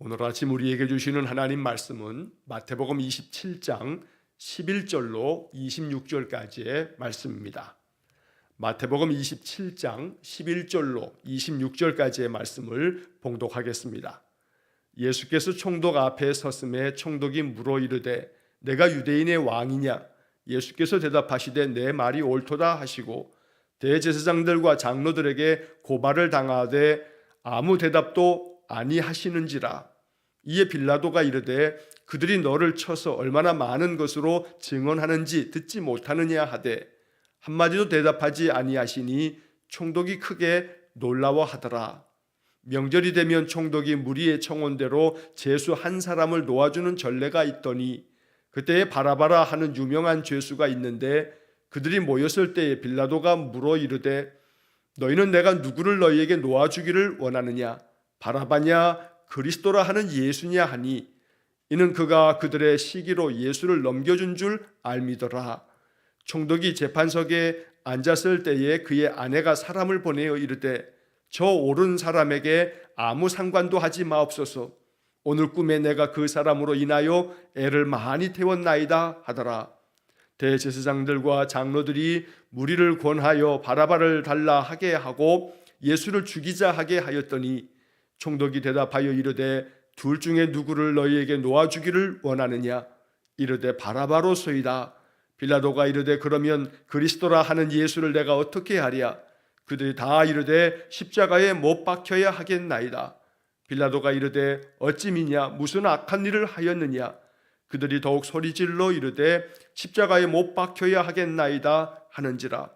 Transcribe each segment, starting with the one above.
오늘 아침 우리에게 주시는 하나님 말씀은 마태복음 27장 11절로 26절까지의 말씀입니다. 마태복음 27장 11절로 26절까지의 말씀을 봉독하겠습니다. 예수께서 총독 앞에 섰음에 총독이 물어 이르되 내가 유대인의 왕이냐? 예수께서 대답하시되 내 말이 옳도다 하시고 대제사장들과 장로들에게 고발을 당하되 아무 대답도 아니하시는지라. 이에 빌라도가 이르되 그들이 너를 쳐서 얼마나 많은 것으로 증언하는지 듣지 못하느냐 하되 한마디도 대답하지 아니하시니 총독이 크게 놀라워하더라. 명절이 되면 총독이 무리의 청혼대로 죄수 한 사람을 놓아주는 전례가 있더니 그때에 바라바라 하는 유명한 죄수가 있는데 그들이 모였을 때에 빌라도가 물어 이르되 너희는 내가 누구를 너희에게 놓아주기를 원하느냐? 바라바냐? 그리스도라 하는 예수냐 하니 이는 그가 그들의 시기로 예수를 넘겨준 줄 알미더라. 총독이 재판석에 앉았을 때에 그의 아내가 사람을 보내어 이르되 저 옳은 사람에게 아무 상관도 하지 마옵소서. 오늘 꿈에 내가 그 사람으로 인하여 애를 많이 태웠나이다 하더라. 대제사장들과 장로들이 무리를 권하여 바라바를 달라 하게 하고 예수를 죽이자 하게 하였더니 총독이 대답하여 이르되 둘 중에 누구를 너희에게 놓아주기를 원하느냐? 이르되 바라바로소이다. 빌라도가 이르되 그러면 그리스도라 하는 예수를 내가 어떻게 하랴? 그들이 다 이르되 십자가에 못 박혀야 하겠나이다. 빌라도가 이르되 어찌 미냐? 무슨 악한 일을 하였느냐? 그들이 더욱 소리질러 이르되 십자가에 못 박혀야 하겠나이다 하는지라.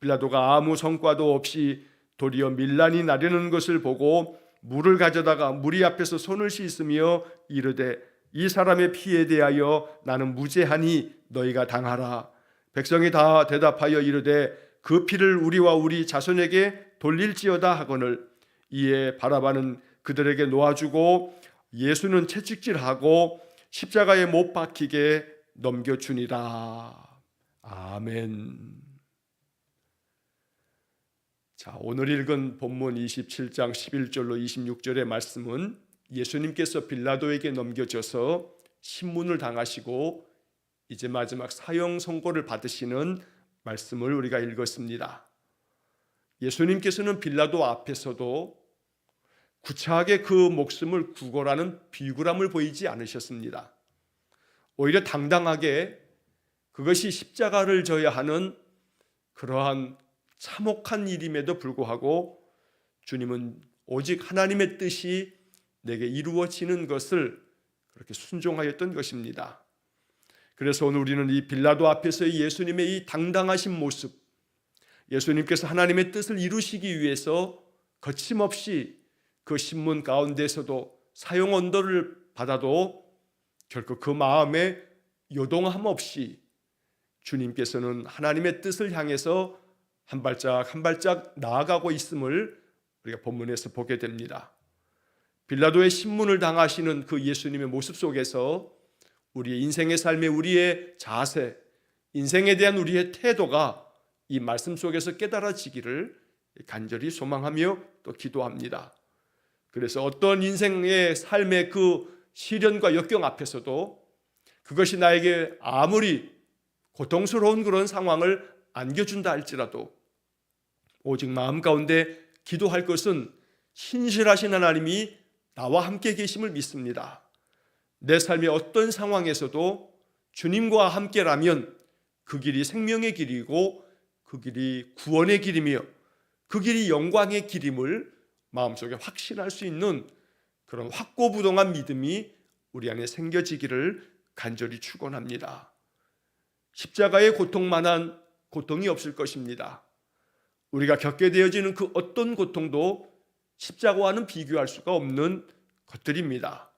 빌라도가 아무 성과도 없이 도리어 밀란이 나려는 것을 보고 물을 가져다가 무리 앞에서 손을 씻으며 이르되 이 사람의 피에 대하여 나는 무죄하니 너희가 당하라. 백성이 다 대답하여 이르되 그 피를 우리와 우리 자손에게 돌릴지어다 하거늘. 이에 바라바는 그들에게 놓아주고 예수는 채찍질하고 십자가에 못 박히게 넘겨주니라. 아멘. 자, 오늘 읽은 본문 27장 11절로 26절의 말씀은 예수님께서 빌라도에게 넘겨져서 신문을 당하시고 이제 마지막 사형 선고를 받으시는 말씀을 우리가 읽었습니다. 예수님께서는 빌라도 앞에서도 구차하게 그 목숨을 구걸하는 비굴함을 보이지 않으셨습니다. 오히려 당당하게 그것이 십자가를 져야 하는 그러한 참혹한 일임에도 불구하고 주님은 오직 하나님의 뜻이 내게 이루어지는 것을 그렇게 순종하였던 것입니다. 그래서 오늘 우리는 이 빌라도 앞에서의 예수님의 이 당당하신 모습, 예수님께서 하나님의 뜻을 이루시기 위해서 거침없이 그 신문 가운데서도 사형 언도를 받아도 결코 그 마음에 요동함 없이 주님께서는 하나님의 뜻을 향해서 한 발짝 한 발짝 나아가고 있음을 우리가 본문에서 보게 됩니다. 빌라도의 신문을 당하시는 그 예수님의 모습 속에서 우리의 인생의 삶에 우리의 자세, 인생에 대한 우리의 태도가 이 말씀 속에서 깨달아지기를 간절히 소망하며 또 기도합니다. 그래서 어떤 인생의 삶의 그 시련과 역경 앞에서도 그것이 나에게 아무리 고통스러운 그런 상황을 안겨준다 할지라도 오직 마음 가운데 기도할 것은 신실하신 하나님이 나와 함께 계심을 믿습니다. 내 삶의 어떤 상황에서도 주님과 함께라면 그 길이 생명의 길이고 그 길이 구원의 길이며 그 길이 영광의 길임을 마음속에 확신할 수 있는 그런 확고부동한 믿음이 우리 안에 생겨지기를 간절히 축원합니다. 십자가의 고통만한 고통이 없을 것입니다. 우리가 겪게 되어지는 그 어떤 고통도 십자가와는 비교할 수가 없는 것들입니다.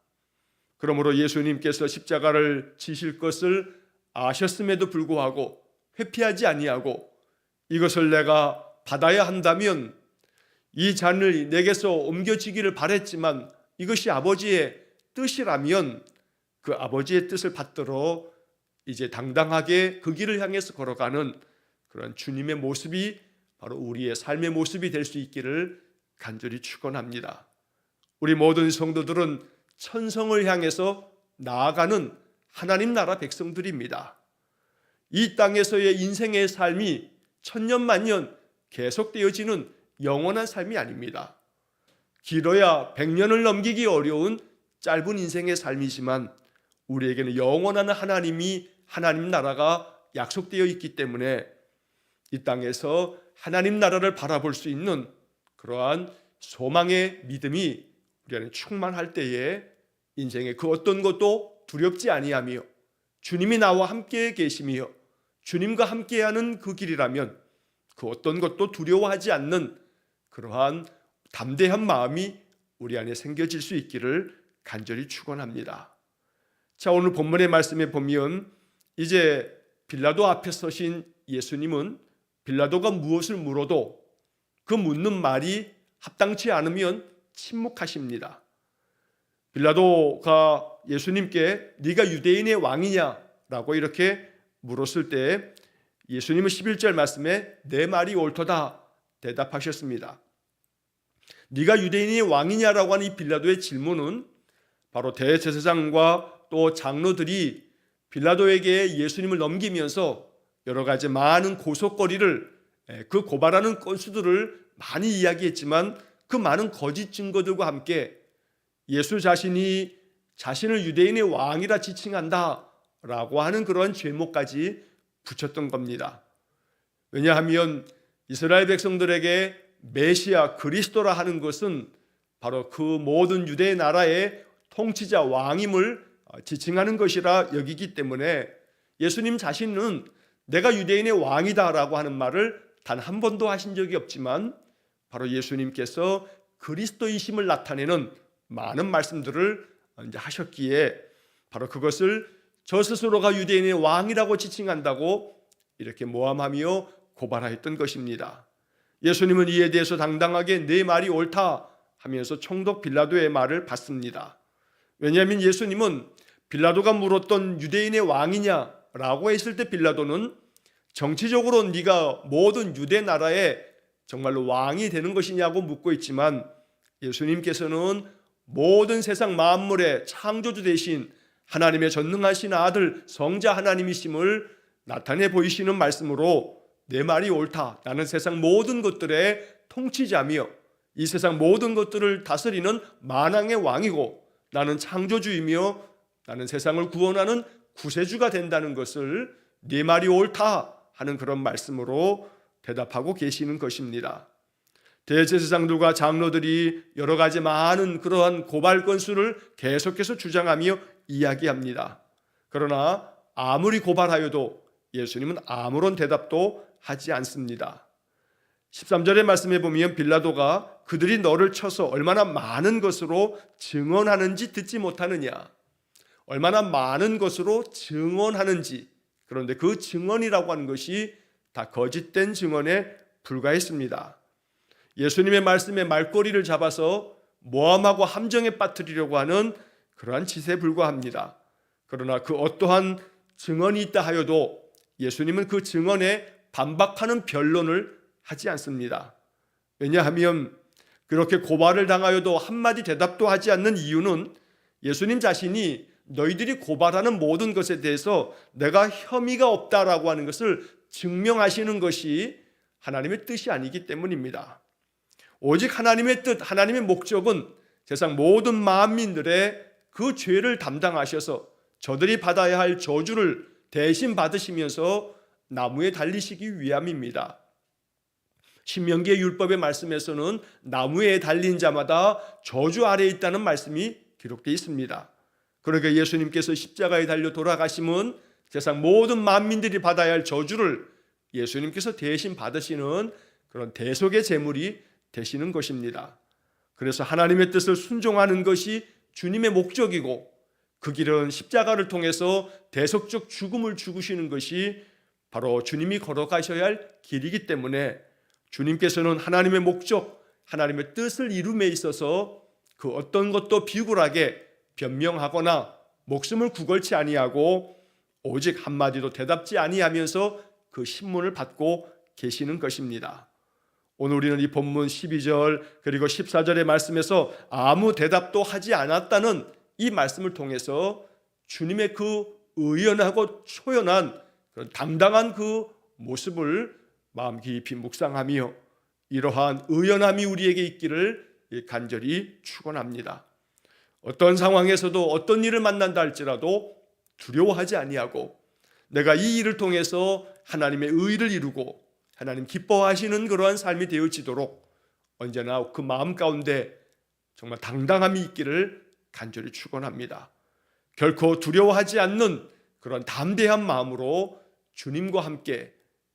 그러므로 예수님께서 십자가를 지실 것을 아셨음에도 불구하고 회피하지 아니하고 이것을 내가 받아야 한다면 이 잔을 내게서 옮겨지기를 바랬지만 이것이 아버지의 뜻이라면 그 아버지의 뜻을 받들어 이제 당당하게 그 길을 향해서 걸어가는 그런 주님의 모습이 바로 우리의 삶의 모습이 될 수 있기를 간절히 축원합니다. 우리 모든 성도들은 천성을 향해서 나아가는 하나님 나라 백성들입니다. 이 땅에서의 인생의 삶이 천년만년 계속되어지는 영원한 삶이 아닙니다. 길어야 100년을 넘기기 어려운 짧은 인생의 삶이지만 우리에게는 영원한 하나님 나라가 약속되어 있기 때문에 이 땅에서 하나님 나라를 바라볼 수 있는 그러한 소망의 믿음이 우리는 충만할 때에 인생의 그 어떤 것도 두렵지 아니하며 주님이 나와 함께 계시며 주님과 함께하는 그 길이라면 그 어떤 것도 두려워하지 않는 그러한 담대한 마음이 우리 안에 생겨질 수 있기를 간절히 축원합니다. 자, 오늘 본문의 말씀에 보면 이제 빌라도 앞에 서신 예수님은 빌라도가 무엇을 물어도 그 묻는 말이 합당치 않으면 침묵하십니다. 빌라도가 예수님께 네가 유대인의 왕이냐라고 이렇게 물었을 때 예수님은 11절 말씀에 내 말이 옳도다 대답하셨습니다. 네가 유대인의 왕이냐라고 하는 이 빌라도의 질문은 바로 대제사장과 또 장로들이 빌라도에게 예수님을 넘기면서 여러 가지 많은 고속거리를 그 고발하는 건수들을 많이 이야기했지만 그 많은 거짓 증거들과 함께 예수 자신이 자신을 유대인의 왕이라 지칭한다라고 하는 그런 죄목까지 붙였던 겁니다. 왜냐하면 이스라엘 백성들에게 메시아 그리스도라 하는 것은 바로 그 모든 유대 나라의 통치자 왕임을 지칭하는 것이라 여기기 때문에 예수님 자신은 내가 유대인의 왕이다라고 하는 말을 단 한 번도 하신 적이 없지만 바로 예수님께서 그리스도이심을 나타내는 많은 말씀들을 이제 하셨기에 바로 그것을 저 스스로가 유대인의 왕이라고 지칭한다고 이렇게 모함하며 고발하였던 것입니다. 예수님은 이에 대해서 당당하게 내 말이 옳다 하면서 총독 빌라도의 말을 받습니다. 왜냐하면 예수님은 빌라도가 물었던 유대인의 왕이냐라고 했을 때 빌라도는 정치적으로 네가 모든 유대 나라의 정말로 왕이 되는 것이냐고 묻고 있지만 예수님께서는 모든 세상 만물의 창조주 되신 하나님의 전능하신 아들 성자 하나님이심을 나타내 보이시는 말씀으로 내 말이 옳다. 나는 세상 모든 것들의 통치자며 이 세상 모든 것들을 다스리는 만왕의 왕이고 나는 창조주이며 나는 세상을 구원하는 구세주가 된다는 것을 네 말이 옳다 하는 그런 말씀으로 대답하고 계시는 것입니다. 대제사장들과 장로들이 여러 가지 많은 그러한 고발 건수를 계속해서 주장하며 이야기합니다. 그러나 아무리 고발하여도 예수님은 아무런 대답도 하지 않습니다. 13절의 말씀에 보면 빌라도가 그들이 너를 쳐서 얼마나 많은 것으로 증언하는지 듣지 못하느냐, 얼마나 많은 것으로 증언하는지, 그런데 그 증언이라고 하는 것이 다 거짓된 증언에 불과했습니다. 예수님의 말씀에 말꼬리를 잡아서 모함하고 함정에 빠뜨리려고 하는 그러한 짓에 불과합니다. 그러나 그 어떠한 증언이 있다 하여도 예수님은 그 증언에 반박하는 변론을 하지 않습니다. 왜냐하면 그렇게 고발을 당하여도 한마디 대답도 하지 않는 이유는 예수님 자신이 너희들이 고발하는 모든 것에 대해서 내가 혐의가 없다라고 하는 것을 증명하시는 것이 하나님의 뜻이 아니기 때문입니다. 오직 하나님의 뜻, 하나님의 목적은 세상 모든 만민들의 그 죄를 담당하셔서 저들이 받아야 할 저주를 대신 받으시면서 나무에 달리시기 위함입니다. 신명기의 율법의 말씀에서는 나무에 달린 자마다 저주 아래에 있다는 말씀이 기록되어 있습니다. 그러니까 예수님께서 십자가에 달려 돌아가심은 세상 모든 만민들이 받아야 할 저주를 예수님께서 대신 받으시는 그런 대속의 제물이 되시는 것입니다. 그래서 하나님의 뜻을 순종하는 것이 주님의 목적이고 그 길은 십자가를 통해서 대속적 죽음을 죽으시는 것이 바로 주님이 걸어가셔야 할 길이기 때문에 주님께서는 하나님의 목적, 하나님의 뜻을 이룸에 있어서 그 어떤 것도 비굴하게 변명하거나 목숨을 구걸치 아니하고 오직 한마디도 대답지 아니하면서 그 신문을 받고 계시는 것입니다. 오늘 우리는 이 본문 12절 그리고 14절의 말씀에서 아무 대답도 하지 않았다는 이 말씀을 통해서 주님의 그 의연하고 초연한 그런 당당한 그 모습을 마음 깊이 묵상하며 이러한 의연함이 우리에게 있기를 간절히 축원합니다. 어떤 상황에서도 어떤 일을 만난다 할지라도 두려워하지 아니하고 내가 이 일을 통해서 하나님의 의를 이루고 하나님 기뻐하시는 그러한 삶이 되어지도록 언제나 그 마음 가운데 정말 당당함이 있기를 간절히 축원합니다. 결코 두려워하지 않는 그런 담대한 마음으로 주님과 함께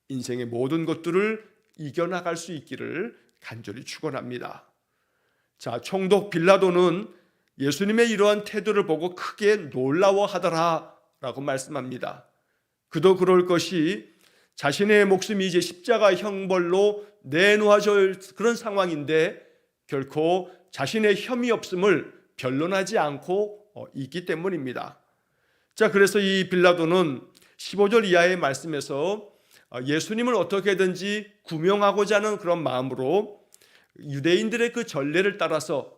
인생의 모든 것들을 이겨나갈 수 있기를 간절히 축원합니다. 자, 총독 빌라도는 예수님의 이러한 태도를 보고 크게 놀라워하더라라고 말씀합니다. 그도 그럴 것이 자신의 목숨이 이제 십자가 형벌로 내놓아질 그런 상황인데 결코 자신의 혐의 없음을 변론하지 않고 있기 때문입니다. 자, 그래서 이 빌라도는 15절 이하의 말씀에서 예수님을 어떻게든지 구명하고자 하는 그런 마음으로 유대인들의 그 전례를 따라서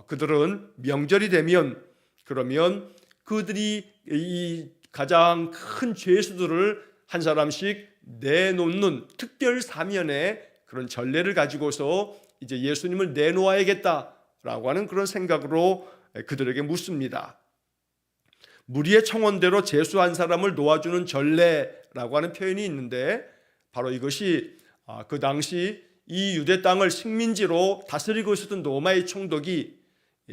그들은 명절이 되면 그러면 그들이 이 가장 큰 죄수들을 한 사람씩 내놓는 특별 사면의 그런 전례를 가지고서 이제 예수님을 내놓아야겠다라고 하는 그런 생각으로 그들에게 묻습니다. 무리의 청원대로 죄수 한 사람을 놓아주는 전례라고 하는 표현이 있는데 바로 이것이 그 당시 이 유대 땅을 식민지로 다스리고 있었던 로마의 총독이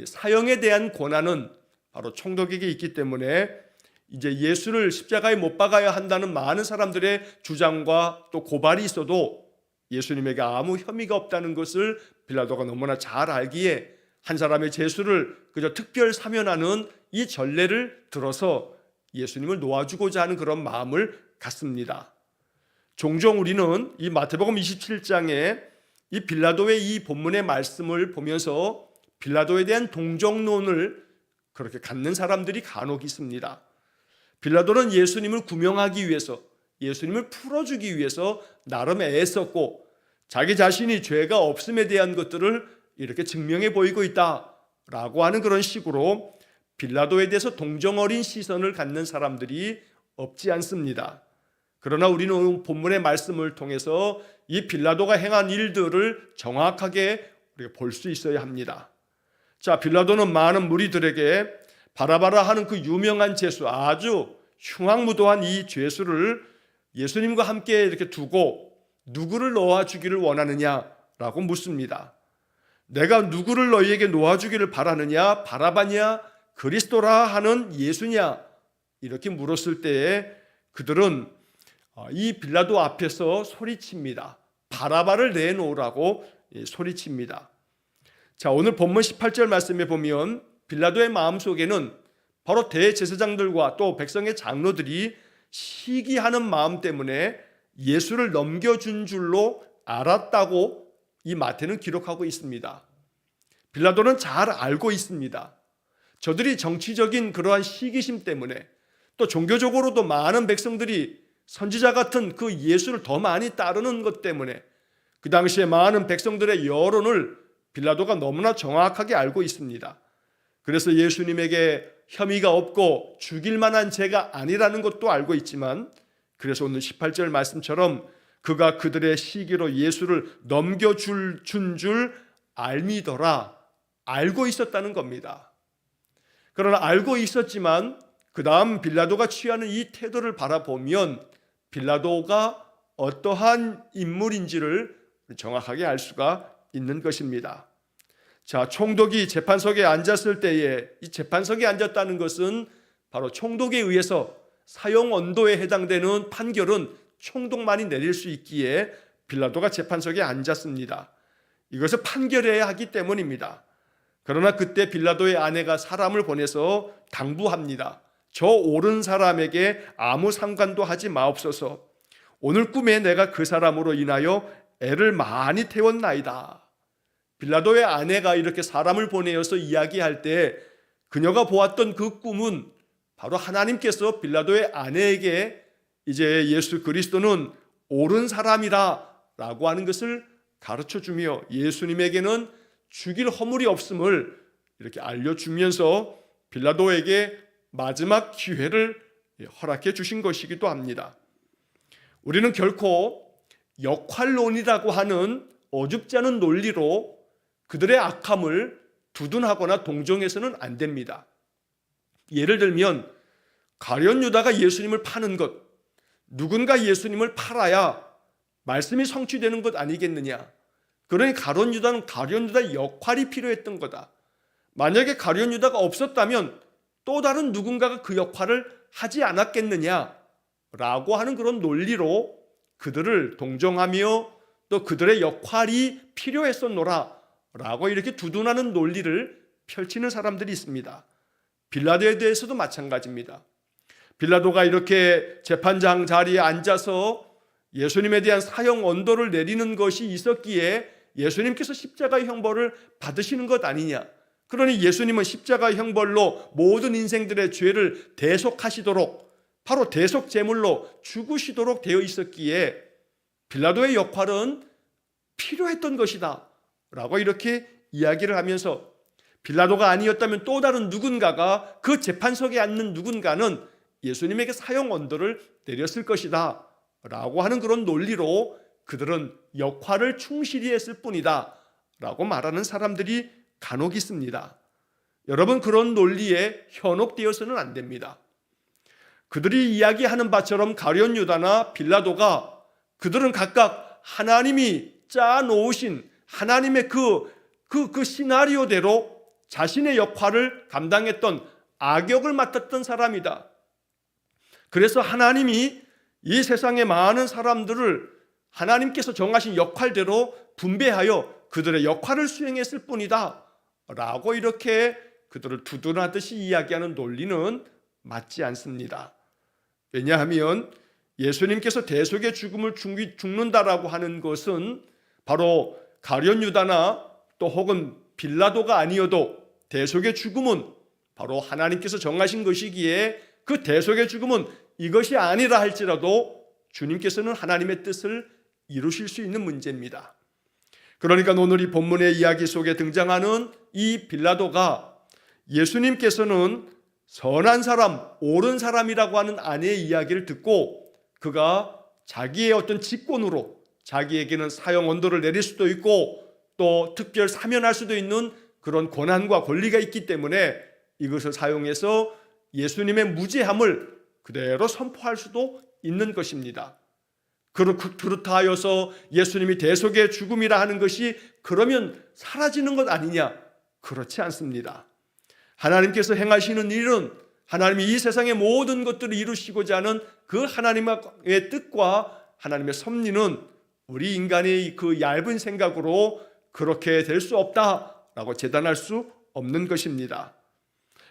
사형에 대한 권한은 바로 총독에게 있기 때문에 이제 예수를 십자가에 못 박아야 한다는 많은 사람들의 주장과 또 고발이 있어도 예수님에게 아무 혐의가 없다는 것을 빌라도가 너무나 잘 알기에 한 사람의 죄수를 그저 특별 사면하는 이 전례를 들어서 예수님을 놓아주고자 하는 그런 마음을 갖습니다. 종종 우리는 이 마태복음 27장에 이 빌라도의 이 본문의 말씀을 보면서 빌라도에 대한 동정론을 그렇게 갖는 사람들이 간혹 있습니다. 빌라도는 예수님을 구명하기 위해서, 예수님을 풀어주기 위해서 나름 애썼고 자기 자신이 죄가 없음에 대한 것들을 이렇게 증명해 보이고 있다라고 하는 그런 식으로 빌라도에 대해서 동정어린 시선을 갖는 사람들이 없지 않습니다. 그러나 우리는 본문의 말씀을 통해서 이 빌라도가 행한 일들을 정확하게 우리가 볼 수 있어야 합니다. 자, 빌라도는 많은 무리들에게 바라바라 하는 그 유명한 죄수, 아주 흉악무도한 이 죄수를 예수님과 함께 이렇게 두고 누구를 놓아주기를 원하느냐라고 묻습니다. 내가 누구를 너희에게 놓아주기를 바라느냐, 바라바냐, 그리스도라 하는 예수냐, 이렇게 물었을 때에 그들은 이 빌라도 앞에서 소리칩니다. 바라바를 내놓으라고 소리칩니다. 자, 오늘 본문 18절 말씀에 보면 빌라도의 마음속에는 바로 대제사장들과 또 백성의 장로들이 시기하는 마음 때문에 예수를 넘겨준 줄로 알았다고 이 마태는 기록하고 있습니다. 빌라도는 잘 알고 있습니다. 저들이 정치적인 그러한 시기심 때문에 또 종교적으로도 많은 백성들이 선지자 같은 그 예수를 더 많이 따르는 것 때문에 그 당시에 많은 백성들의 여론을 빌라도가 너무나 정확하게 알고 있습니다. 그래서 예수님에게 혐의가 없고 죽일 만한 죄가 아니라는 것도 알고 있지만 그래서 오늘 18절 말씀처럼 그가 그들의 시기로 예수를 넘겨준 줄 알미더라, 알고 있었다는 겁니다. 그러나 알고 있었지만 그 다음 빌라도가 취하는 이 태도를 바라보면 빌라도가 어떠한 인물인지를 정확하게 알 수가 있는 것입니다. 자, 총독이 재판석에 앉았을 때에 이 재판석에 앉았다는 것은 바로 총독에 의해서 사형 언도에 해당되는 판결은 총독만이 내릴 수 있기에 빌라도가 재판석에 앉았습니다. 이것을 판결해야 하기 때문입니다. 그러나 그때 빌라도의 아내가 사람을 보내서 당부합니다. 저 옳은 사람에게 아무 상관도 하지 마옵소서. 오늘 꿈에 내가 그 사람으로 인하여 애를 많이 태웠나이다. 빌라도의 아내가 이렇게 사람을 보내어서 이야기할 때 그녀가 보았던 그 꿈은 바로 하나님께서 빌라도의 아내에게 이제 예수 그리스도는 옳은 사람이라고 하는 것을 가르쳐주며 예수님에게는 죽일 허물이 없음을 이렇게 알려주면서 빌라도에게 마지막 기회를 허락해 주신 것이기도 합니다. 우리는 결코 역할론이라고 하는 어줍지 않은 논리로 그들의 악함을 두둔하거나 동정해서는 안 됩니다. 예를 들면 가룟 유다가 예수님을 파는 것, 누군가 예수님을 팔아야 말씀이 성취되는 것 아니겠느냐. 그러니 가룟 유다의 역할이 필요했던 거다. 만약에 가룟 유다가 없었다면 또 다른 누군가가 그 역할을 하지 않았겠느냐라고 하는 그런 논리로 그들을 동정하며 또 그들의 역할이 필요했었노라 라고 이렇게 두둔하는 논리를 펼치는 사람들이 있습니다. 빌라도에 대해서도 마찬가지입니다. 빌라도가 이렇게 재판장 자리에 앉아서 예수님에 대한 사형 언도를 내리는 것이 있었기에 예수님께서 십자가의 형벌을 받으시는 것 아니냐. 그러니 예수님은 십자가의 형벌로 모든 인생들의 죄를 대속하시도록 바로 대속 제물로 죽으시도록 되어 있었기에 빌라도의 역할은 필요했던 것이다 라고 이렇게 이야기를 하면서 빌라도가 아니었다면 또 다른 누군가가 그 재판석에 앉는 누군가는 예수님에게 사형 언도를 내렸을 것이다 라고 하는 그런 논리로 그들은 역할을 충실히 했을 뿐이다 라고 말하는 사람들이 간혹 있습니다. 여러분, 그런 논리에 현혹되어서는 안 됩니다. 그들이 이야기하는 바처럼 가룟 유다나 빌라도가 그들은 각각 하나님이 짜놓으신 하나님의 그 시나리오대로 자신의 역할을 감당했던 악역을 맡았던 사람이다. 그래서 하나님이 이 세상의 많은 사람들을 하나님께서 정하신 역할대로 분배하여 그들의 역할을 수행했을 뿐이다 라고 이렇게 그들을 두둔하듯이 이야기하는 논리는 맞지 않습니다. 왜냐하면 예수님께서 대속의 죽음을 죽는다라고 하는 것은 바로 가룟 유다나 또 혹은 빌라도가 아니어도 대속의 죽음은 바로 하나님께서 정하신 것이기에 그 대속의 죽음은 이것이 아니라 할지라도 주님께서는 하나님의 뜻을 이루실 수 있는 문제입니다. 그러니까 오늘 이 본문의 이야기 속에 등장하는 이 빌라도가 예수님께서는 선한 사람, 옳은 사람이라고 하는 아내의 이야기를 듣고 그가 자기의 어떤 직권으로 자기에게는 사형 언도를 내릴 수도 있고 또 특별 사면할 수도 있는 그런 권한과 권리가 있기 때문에 이것을 사용해서 예수님의 무죄함을 그대로 선포할 수도 있는 것입니다. 그렇다 하여서 예수님이 대속의 죽음이라 하는 것이 그러면 사라지는 것 아니냐? 그렇지 않습니다. 하나님께서 행하시는 일은 하나님이 이 세상의 모든 것들을 이루시고자 하는 그 하나님의 뜻과 하나님의 섭리는 우리 인간의 그 얇은 생각으로 그렇게 될 수 없다라고 재단할 수 없는 것입니다.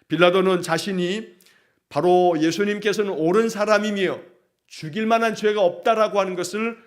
빌라도는 자신이 바로 예수님께서는 옳은 사람이며 죽일 만한 죄가 없다라고 하는 것을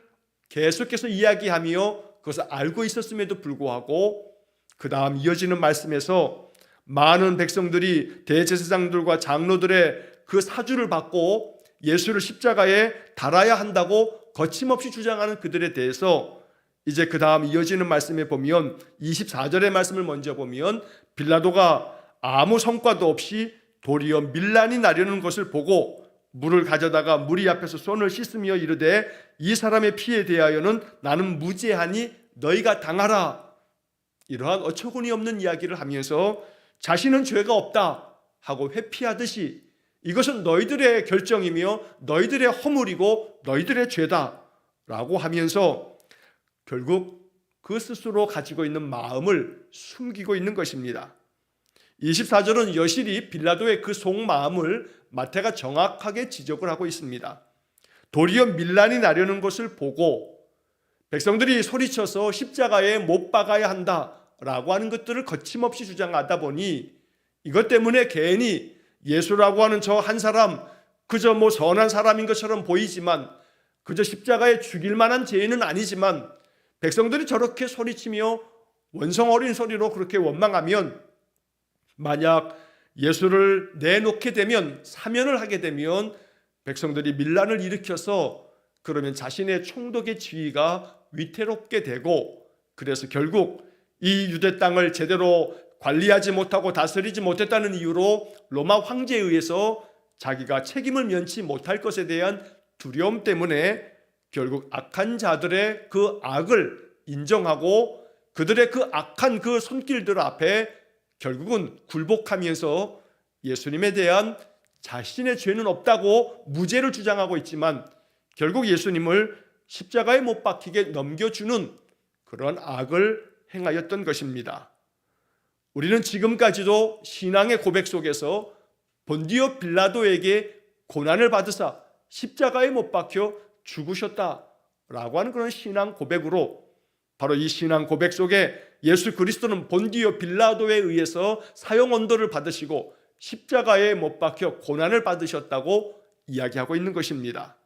계속해서 이야기하며 그것을 알고 있었음에도 불구하고 그 다음 이어지는 말씀에서 많은 백성들이 대제사장들과 장로들의 그 사주를 받고 예수를 십자가에 달아야 한다고 거침없이 주장하는 그들에 대해서 이제 그 다음 이어지는 말씀에 보면 24절의 말씀을 먼저 보면 빌라도가 아무 성과도 없이 도리어 밀란이 나려는 것을 보고 물을 가져다가 무리 앞에서 손을 씻으며 이르되 이 사람의 피에 대하여는 나는 무죄하니 너희가 당하라. 이러한 어처구니 없는 이야기를 하면서 자신은 죄가 없다 하고 회피하듯이 이것은 너희들의 결정이며 너희들의 허물이고 너희들의 죄다 라고 하면서 결국 그 스스로 가지고 있는 마음을 숨기고 있는 것입니다. 24절은 여실히 빌라도의 그 속마음을 마태가 정확하게 지적을 하고 있습니다. 도리어 밀란이 나려는 것을 보고 백성들이 소리쳐서 십자가에 못 박아야 한다라고 하는 것들을 거침없이 주장하다 보니 이것 때문에 괜히 예수라고 하는 저 한 사람 그저 선한 사람인 것처럼 보이지만 그저 십자가에 죽일 만한 죄인은 아니지만 백성들이 저렇게 소리치며 원성 어린 소리로 그렇게 원망하면 만약 예수를 내놓게 되면 사면을 하게 되면 백성들이 밀란을 일으켜서 그러면 자신의 총독의 지위가 위태롭게 되고 그래서 결국 이 유대 땅을 제대로 관리하지 못하고 다스리지 못했다는 이유로 로마 황제에 의해서 자기가 책임을 면치 못할 것에 대한 두려움 때문에 결국 악한 자들의 그 악을 인정하고 그들의 그 악한 그 손길들 앞에 결국은 굴복하면서 예수님에 대한 자신의 죄는 없다고 무죄를 주장하고 있지만 결국 예수님을 십자가에 못 박히게 넘겨주는 그런 악을 행하였던 것입니다. 우리는 지금까지도 신앙의 고백 속에서 본디오 빌라도에게 고난을 받으사 십자가에 못 박혀 죽으셨다라고 하는 그런 신앙 고백으로 바로 이 신앙 고백 속에 예수 그리스도는 본디오 빌라도에 의해서 사형 언도를 받으시고 십자가에 못 박혀 고난을 받으셨다고 이야기하고 있는 것입니다.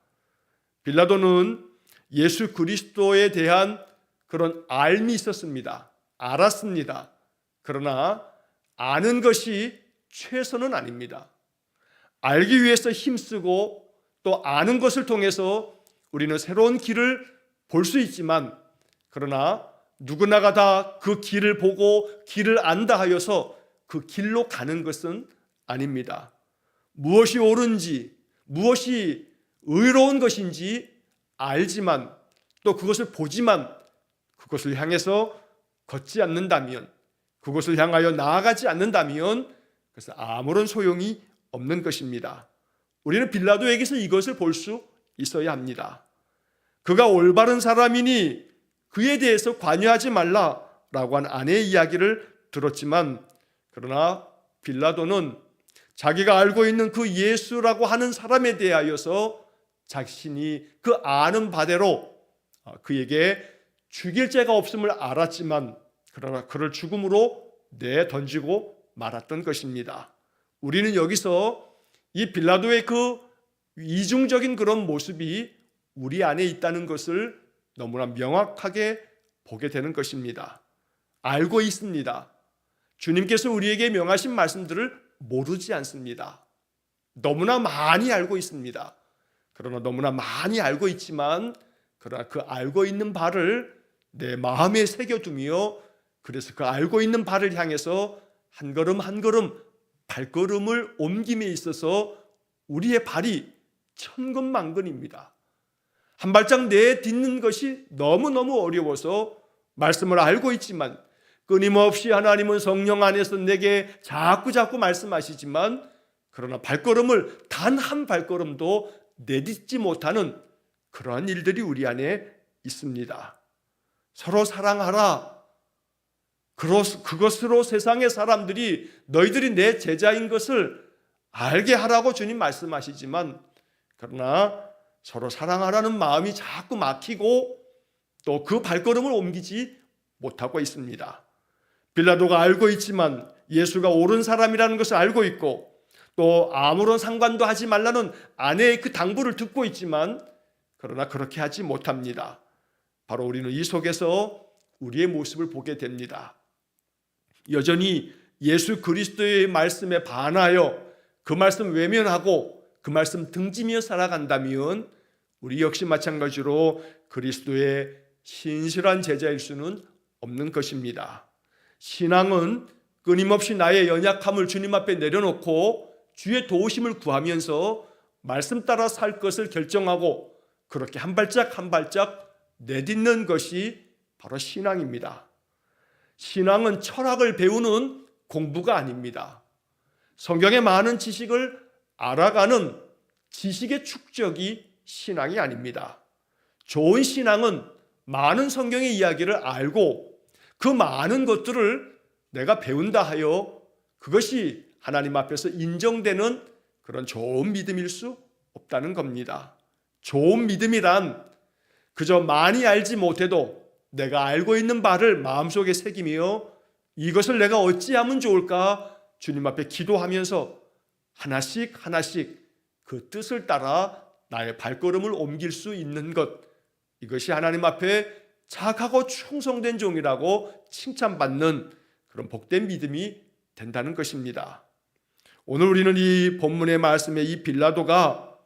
빌라도는 예수 그리스도에 대한 그런 알미 있었습니다. 알았습니다. 그러나 아는 것이 최선은 아닙니다. 알기 위해서 힘쓰고 또 아는 것을 통해서 우리는 새로운 길을 볼 수 있지만 그러나 누구나가 다 그 길을 보고 길을 안다 하여서 그 길로 가는 것은 아닙니다. 무엇이 옳은지 무엇이 의로운 것인지 알지만 또 그것을 보지만 그것을 향해서 걷지 않는다면 그것을 향하여 나아가지 않는다면 그래서 아무런 소용이 없는 것입니다. 우리는 빌라도에게서 이것을 볼 수 있어야 합니다. 그가 올바른 사람이니 그에 대해서 관여하지 말라라고 한 아내의 이야기를 들었지만 그러나 빌라도는 자기가 알고 있는 그 예수라고 하는 사람에 대하여서 자신이 그 아는 바대로 그에게 죽일 죄가 없음을 알았지만 그러나 그를 죽음으로 내던지고 말았던 것입니다. 우리는 여기서 이 빌라도의 그 이중적인 그런 모습이 우리 안에 있다는 것을 너무나 명확하게 보게 되는 것입니다. 알고 있습니다. 주님께서 우리에게 명하신 말씀들을 모르지 않습니다. 너무나 많이 알고 있습니다. 그러나 너무나 많이 알고 있지만 그러나 그 알고 있는 바를 내 마음에 새겨두며 그래서 그 알고 있는 바를 향해서 한 걸음 한 걸음 발걸음을 옮김에 있어서 우리의 발이 천근만근입니다. 한 발짝 내딛는 것이 너무너무 어려워서 말씀을 알고 있지만 끊임없이 하나님은 성령 안에서 내게 자꾸 말씀하시지만 그러나 발걸음을 단 한 발걸음도 내딛지 못하는 그러한 일들이 우리 안에 있습니다. 서로 사랑하라. 그것으로 세상의 사람들이 너희들이 내 제자인 것을 알게 하라고 주님 말씀하시지만 그러나 서로 사랑하라는 마음이 자꾸 막히고 또 그 발걸음을 옮기지 못하고 있습니다. 빌라도가 알고 있지만 예수가 옳은 사람이라는 것을 알고 있고 또 아무런 상관도 하지 말라는 아내의 그 당부를 듣고 있지만 그러나 그렇게 하지 못합니다. 바로 우리는 이 속에서 우리의 모습을 보게 됩니다. 여전히 예수 그리스도의 말씀에 반하여 그 말씀 외면하고 그 말씀 등지며 살아간다면 우리 역시 마찬가지로 그리스도의 신실한 제자일 수는 없는 것입니다. 신앙은 끊임없이 나의 연약함을 주님 앞에 내려놓고 주의 도우심을 구하면서 말씀 따라 살 것을 결정하고 그렇게 한 발짝 한 발짝 내딛는 것이 바로 신앙입니다. 신앙은 철학을 배우는 공부가 아닙니다. 성경의 많은 지식을 알아가는 지식의 축적이 신앙이 아닙니다. 좋은 신앙은 많은 성경의 이야기를 알고 그 많은 것들을 내가 배운다 하여 그것이 하나님 앞에서 인정되는 그런 좋은 믿음일 수 없다는 겁니다. 좋은 믿음이란 그저 많이 알지 못해도 내가 알고 있는 바를 마음속에 새기며 이것을 내가 어찌하면 좋을까 주님 앞에 기도하면서 하나씩 그 뜻을 따라 나의 발걸음을 옮길 수 있는 것, 이것이 하나님 앞에 착하고 충성된 종이라고 칭찬받는 그런 복된 믿음이 된다는 것입니다. 오늘 우리는 이 본문의 말씀에 이 빌라도가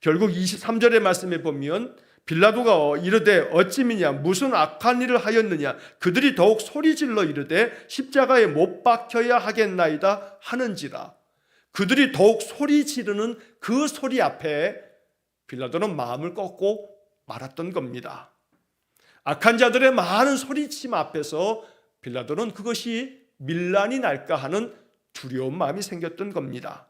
결국 23절의 말씀에 보면 빌라도가 이르되 어찌미냐 무슨 악한 일을 하였느냐 그들이 더욱 소리질러 이르되 십자가에 못 박혀야 하겠나이다 하는지라. 그들이 더욱 소리 지르는 그 소리 앞에 빌라도는 마음을 꺾고 말았던 겁니다. 악한 자들의 많은 소리침 앞에서 빌라도는 그것이 밀란이 날까 하는 두려운 마음이 생겼던 겁니다.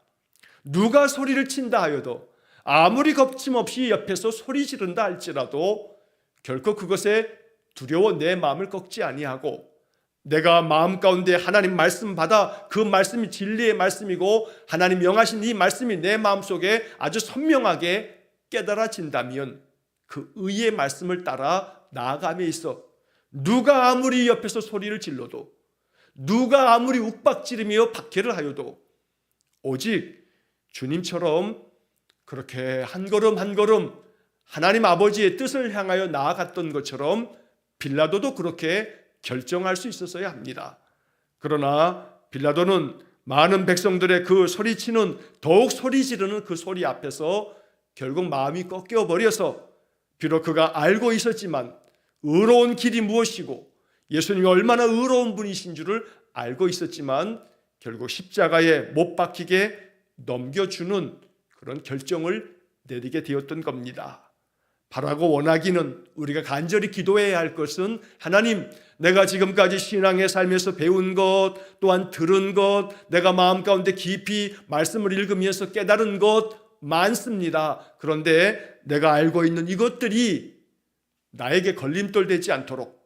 누가 소리를 친다 하여도 아무리 겁짐없이 옆에서 소리 지른다 할지라도 결코 그것에 두려워 내 마음을 꺾지 아니하고 내가 마음 가운데 하나님 말씀 받아 그 말씀이 진리의 말씀이고 하나님 명하신 이 말씀이 내 마음속에 아주 선명하게 깨달아진다면 그 의의 말씀을 따라 나아감에 있어 누가 아무리 옆에서 소리를 질러도 누가 아무리 욱박지르며 박해를 하여도 오직 주님처럼 그렇게 한 걸음 한 걸음 하나님 아버지의 뜻을 향하여 나아갔던 것처럼 빌라도도 그렇게 결정할 수 있었어야 합니다. 그러나 빌라도는 많은 백성들의 그 소리치는 더욱 소리 지르는 그 소리 앞에서 결국 마음이 꺾여 버려서 비록 그가 알고 있었지만 의로운 길이 무엇이고 예수님이 얼마나 의로운 분이신 줄을 알고 있었지만 결국 십자가에 못 박히게 넘겨주는 그런 결정을 내리게 되었던 겁니다. 바라고 원하기는 우리가 간절히 기도해야 할 것은 하나님, 내가 지금까지 신앙의 삶에서 배운 것 또한 들은 것 내가 마음 가운데 깊이 말씀을 읽으면서 깨달은 것 많습니다. 그런데 내가 알고 있는 이것들이 나에게 걸림돌 되지 않도록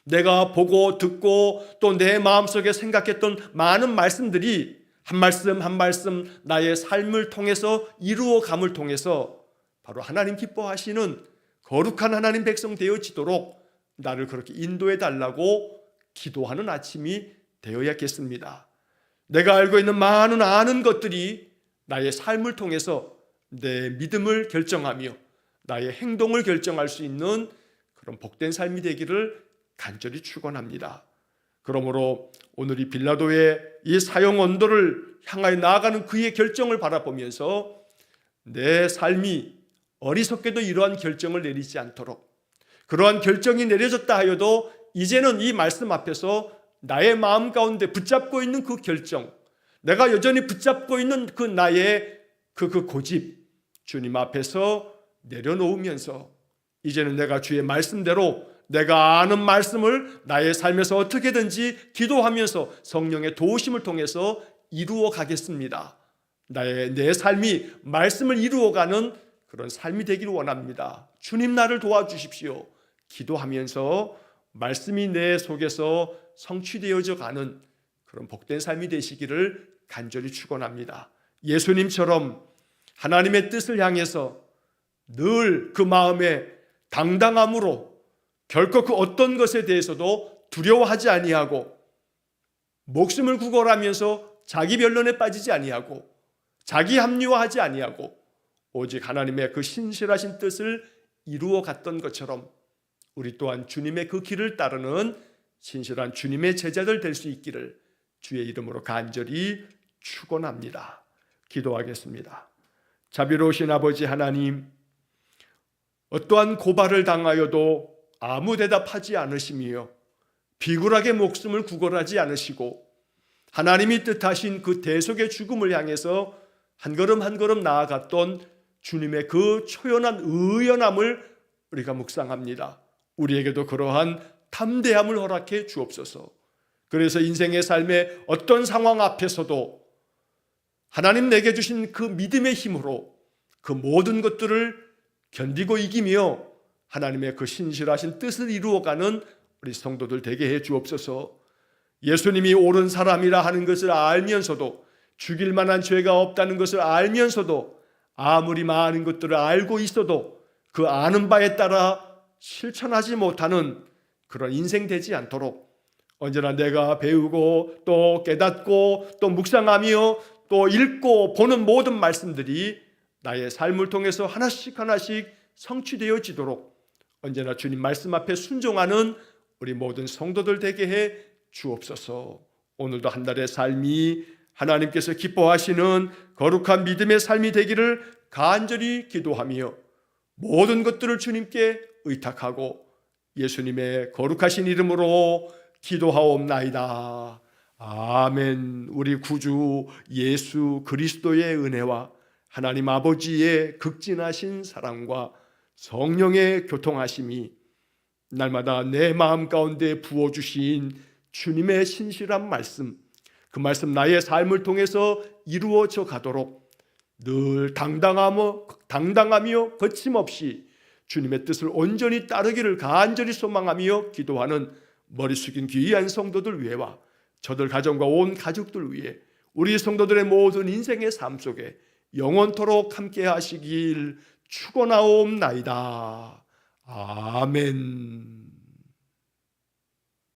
내가 보고 듣고 또 내 마음속에 생각했던 많은 말씀들이 한 말씀 한 말씀 나의 삶을 통해서 이루어감을 통해서 바로 하나님 기뻐하시는 거룩한 하나님 백성 되어지도록 나를 그렇게 인도해 달라고 기도하는 아침이 되어야겠습니다. 내가 알고 있는 많은 아는 것들이 나의 삶을 통해서 내 믿음을 결정하며 나의 행동을 결정할 수 있는 그런 복된 삶이 되기를 간절히 축원합니다. 그러므로 오늘 이 빌라도의 이 사형 언도를 향하여 나아가는 그의 결정을 바라보면서 내 삶이 어리석게도 이러한 결정을 내리지 않도록 그러한 결정이 내려졌다 하여도 이제는 이 말씀 앞에서 나의 마음 가운데 붙잡고 있는 그 결정 내가 여전히 붙잡고 있는 그 나의 그 고집 주님 앞에서 내려놓으면서 이제는 내가 주의 말씀대로 내가 아는 말씀을 나의 삶에서 어떻게든지 기도하면서 성령의 도우심을 통해서 이루어 가겠습니다. 내 삶이 말씀을 이루어가는 그런 삶이 되기를 원합니다. 주님 나를 도와주십시오. 기도하면서 말씀이 내 속에서 성취되어져 가는 그런 복된 삶이 되시기를 간절히 축원합니다. 예수님처럼 하나님의 뜻을 향해서 늘 그 마음에 당당함으로 결코 그 어떤 것에 대해서도 두려워하지 아니하고 목숨을 구걸하면서 자기 변론에 빠지지 아니하고 자기 합리화하지 아니하고 오직 하나님의 그 신실하신 뜻을 이루어 갔던 것처럼 우리 또한 주님의 그 길을 따르는 신실한 주님의 제자들 될 수 있기를 주의 이름으로 간절히 축원합니다. 기도하겠습니다. 자비로우신 아버지 하나님, 어떠한 고발을 당하여도 아무 대답하지 않으시며 비굴하게 목숨을 구걸하지 않으시고 하나님이 뜻하신 그 대속의 죽음을 향해서 한 걸음 한 걸음 나아갔던 주님의 그 초연한 의연함을 우리가 묵상합니다. 우리에게도 그러한 담대함을 허락해 주옵소서. 그래서 인생의 삶의 어떤 상황 앞에서도 하나님 내게 주신 그 믿음의 힘으로 그 모든 것들을 견디고 이기며 하나님의 그 신실하신 뜻을 이루어가는 우리 성도들 되게 해 주옵소서. 예수님이 옳은 사람이라 하는 것을 알면서도 죽일 만한 죄가 없다는 것을 알면서도 아무리 많은 것들을 알고 있어도 그 아는 바에 따라 실천하지 못하는 그런 인생 되지 않도록 언제나 내가 배우고 또 깨닫고 또 묵상하며 또 읽고 보는 모든 말씀들이 나의 삶을 통해서 하나씩 하나씩 성취되어지도록 언제나 주님 말씀 앞에 순종하는 우리 모든 성도들 되게 해 주옵소서. 오늘도 한 달의 삶이 하나님께서 기뻐하시는 거룩한 믿음의 삶이 되기를 간절히 기도하며 모든 것들을 주님께 의탁하고 예수님의 거룩하신 이름으로 기도하옵나이다. 아멘. 우리 구주 예수 그리스도의 은혜와 하나님 아버지의 극진하신 사랑과 성령의 교통하심이 날마다 내 마음 가운데 부어주신 주님의 신실한 말씀, 그 말씀 나의 삶을 통해서 이루어져 가도록 늘 당당하며 거침없이 주님의 뜻을 온전히 따르기를 간절히 소망하며 기도하는 머리 숙인 귀한 성도들 위해와 저들 가정과 온 가족들 위해 우리 성도들의 모든 인생의 삶 속에 영원토록 함께 하시길 축원하옵나이다. 아멘.